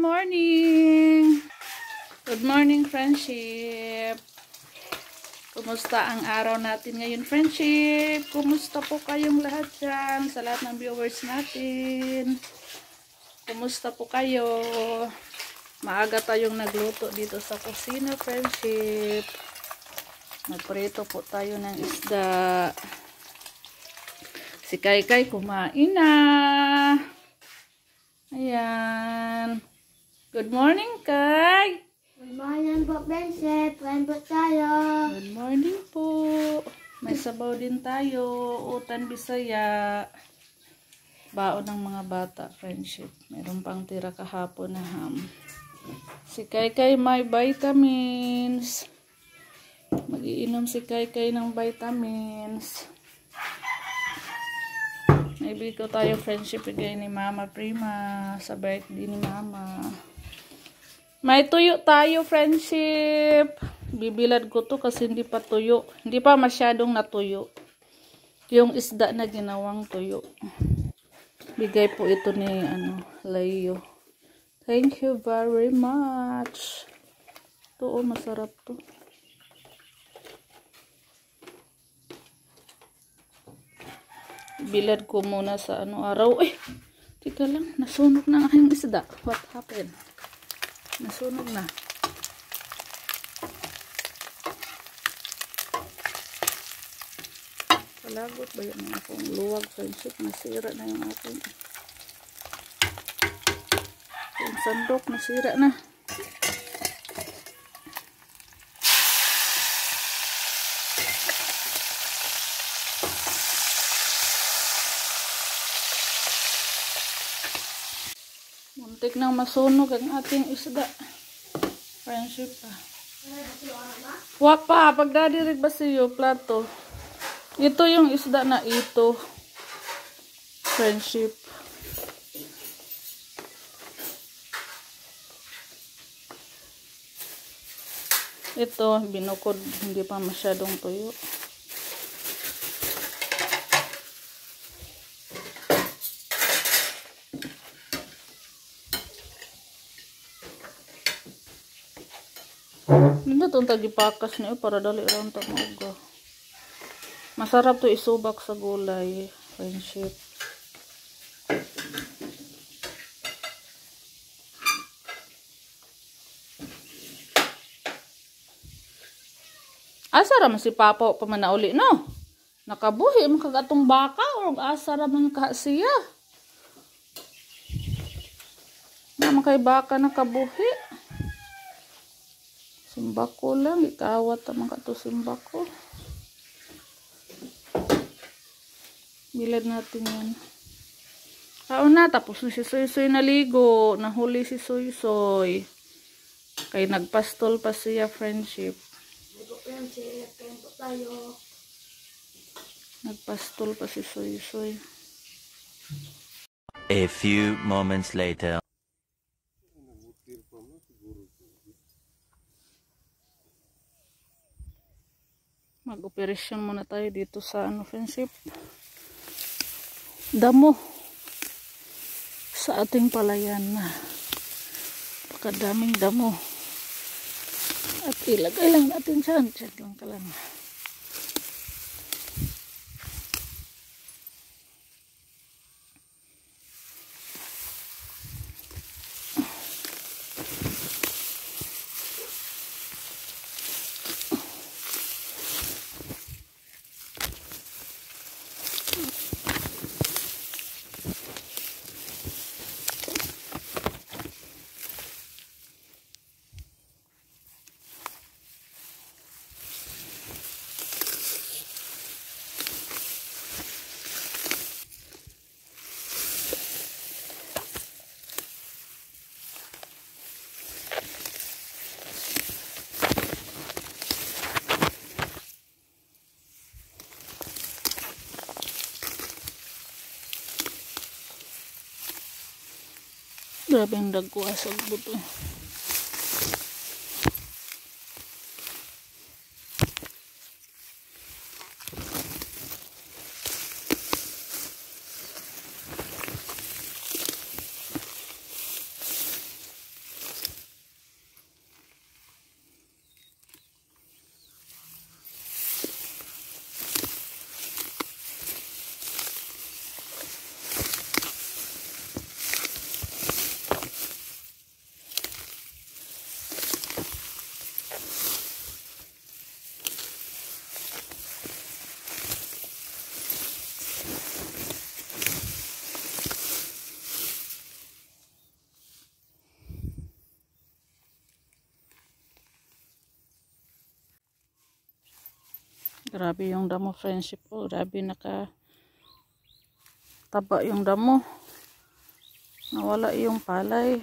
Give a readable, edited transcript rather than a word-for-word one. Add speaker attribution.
Speaker 1: morning! Good morning, friendship! Kumusta ang araw natin ngayon, friendship? Kumusta po kayong lahat dyan? Sa lahat ng viewers natin. Kumusta po kayo? Maaga tayong nagluto dito sa kusina, friendship. Nagprito po tayo ng isda. Si Kai kumain na. Ayan. Good morning, Kai.
Speaker 2: Good morning po, friendship. Kain po tayo.
Speaker 1: Good morning po. May sabaw din tayo. Utan Bisaya. Baon ng mga bata, friendship. Meron pang tira kahapon na ham. Si Kai may vitamins. Mag-iinom si Kai ng vitamins. Naibili ko tayo, friendship, bigay ni Mama Prima sa birthday ni Mama. May tuyo tayo, friendship. Bibilad ko to kasi hindi pa tuyo. Hindi pa masyadong natuyo. Yung isda na ginawang tuyo. Bigay po ito ni Layo. Thank you very much. Ito, masarap to. Bilad ko muna sa araw. Tika lang, nasunog na ang aking isda. What happened? Nasunog na. Palagot ba yan akong luwag, friendship? Nasira na yung aking yung sandok, nasira na. Muntik nang masunog ang ating isda. Friendship pa. Wak pa, pagdadirig ba siyo, plato. Ito yung isda na ito. Friendship. Ito, binukod, hindi pa masyadong tuyo. Hindi itong tagipakas niyo para dali lang ito mauga. Masarap to isubak sa gulay, friendship. Asara man si Papa pa man na uli, no? Nakabuhi man kagatong baka o asara man ka siya. Naman kay baka nakabuhi. Simbako lang, ikawat naman ka to simbako. Bilad natin yan. Na, tapos na si Soy naligo. Nahuli si Soy. Kaya nagpastol pa siya, friendship. Nagpastol pa si Soy.
Speaker 3: A few moments later.
Speaker 1: Mag-operasyon muna tayo dito sa friendship. Damo sa ating palayan na pakadaming damo. At ilagay lang natin dyan. Check lang ka lang. Grabe ang dagkuha sa buto. Grabe yung damo friendship po. Grabe taba yung damo. Nawala yung palay.